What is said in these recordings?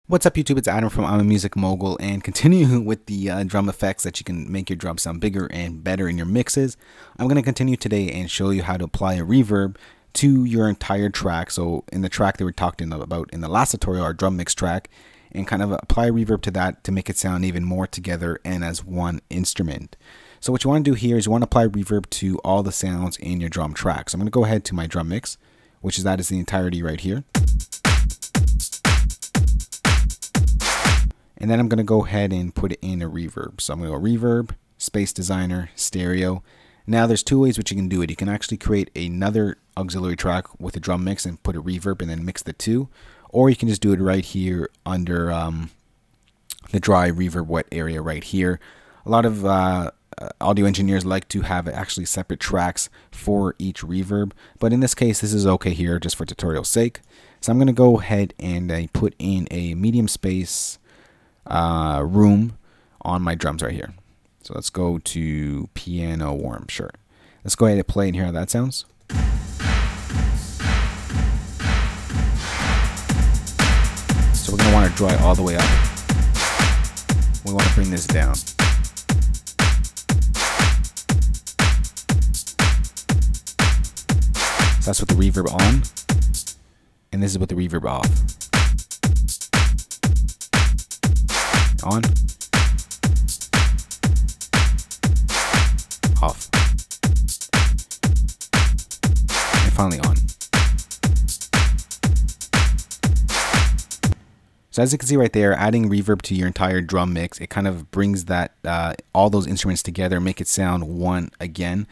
What's up YouTube, it's Adam from I'm a Music Mogul, and continuing with the drum effects that you can make your drum sound bigger and better in your mixes. I'm going to continue today and show you how to apply a reverb to your entire track. So in the track that we're talking about in the last tutorial, our drum mix track, and kind of apply a reverb to that to make it sound even more together and as one instrument. So what you want to do here is you want to apply reverb to all the sounds in your drum track. So I'm going to go ahead to my drum mix, which is the entirety right here. And then I'm going to go ahead and put it in a reverb. So I'm going to go reverb, space designer, stereo. Now there's two ways which you can do it. You can actually create another auxiliary track with a drum mix and put a reverb and then mix the two. Or you can just do it right here under the dry reverb wet area right here. A lot of audio engineers like to have actually separate tracks for each reverb. But in this case, this is okay here just for tutorial sake. So I'm going to go ahead and put in a medium space room on my drums right here. So let's go to piano warm, sure. Let's go ahead and play and hear how that sounds. So we're going to want to draw it all the way up. We want to bring this down. So that's with the reverb on, and this is with the reverb off. On, off, and finally on. So as you can see right there, adding reverb to your entire drum mix, it kind of brings that all those instruments together, make it sound one again.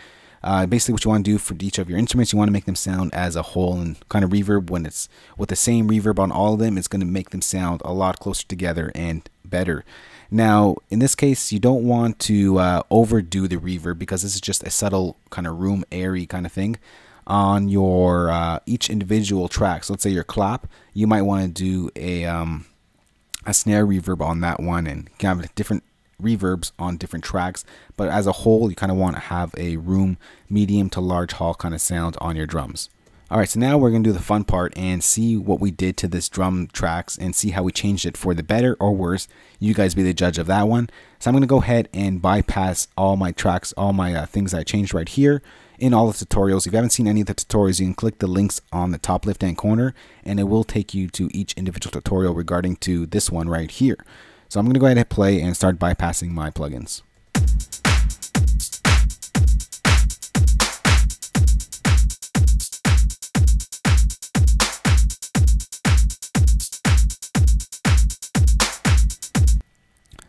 Basically what you want to do for each of your instruments, you want to make them sound as a whole, and kind of reverb, when it's with the same reverb on all of them, it's going to make them sound a lot closer together and better. Now in this case, you don't want to overdo the reverb, because this is just a subtle kind of room airy kind of thing on your each individual track. So let's say your clap, you might want to do a snare reverb on that one, and kind of different reverbs on different tracks, but as a whole you kind of want to have a room medium to large hall kind of sound on your drums. Alright, so now we're going to do the fun part and see what we did to this drum tracks and see how we changed it for the better or worse. You guys be the judge of that one. So I'm going to go ahead and bypass all my tracks, all my things I changed right here in all the tutorials. If you haven't seen any of the tutorials, you can click the links on the top left hand corner and it will take you to each individual tutorial regarding to this one right here. So I'm going to go ahead and play and start bypassing my plugins.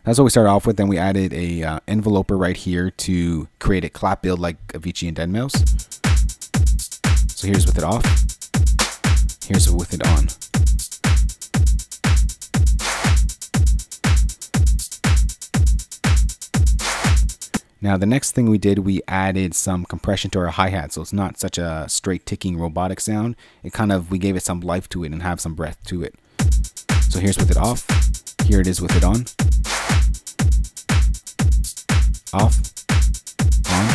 That's what we started off with. Then we added a enveloper right here to create a clap build like Avicii and Deadmau5. So here's with it off. Here's with it on. Now the next thing we did, we added some compression to our hi-hat, so it's not such a straight ticking robotic sound. It kind of, we gave it some life to it and have some breath to it. So here's with it off. Here it is with it on. Off. On.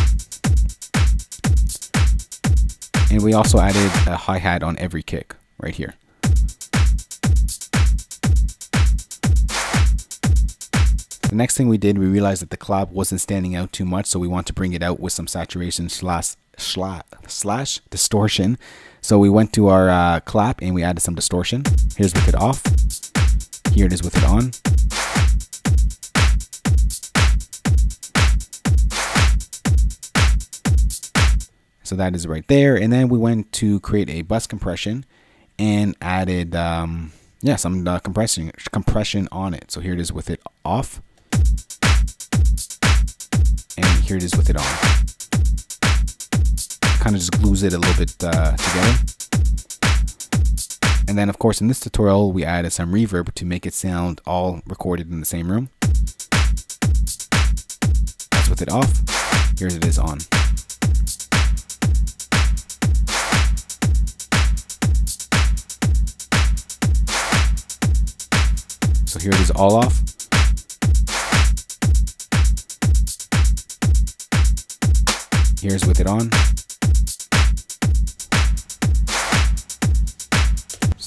And we also added a hi-hat on every kick right here. The next thing we did, we realized that the clap wasn't standing out too much, so we want to bring it out with some saturation slash distortion. So we went to our clap and we added some distortion. Here's with it off. Here it is with it on. So that is right there. And then we went to create a bus compression and added some compression on it. So here it is with it off. And here it is with it on. Kind of just glues it a little bit together. And then of course in this tutorial we added some reverb to make it sound all recorded in the same room. That's with it off. Here it is on. So here it is all off. Here's with it on.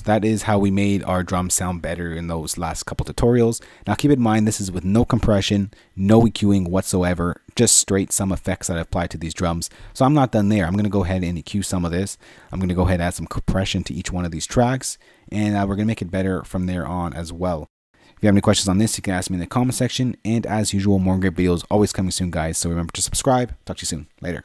that is how we made our drums sound better in those last couple tutorials. Now keep in mind, this is with no compression, no EQing whatsoever, just straight some effects that I applied to these drums. So I'm not done there. I'm going to go ahead and EQ some of this. I'm going to go ahead and add some compression to each one of these tracks, and we're going to make it better from there on as well. If you have any questions on this, you can ask me in the comment section, and as usual, more great videos always coming soon, guys. So remember to subscribe. Talk to you soon. Later.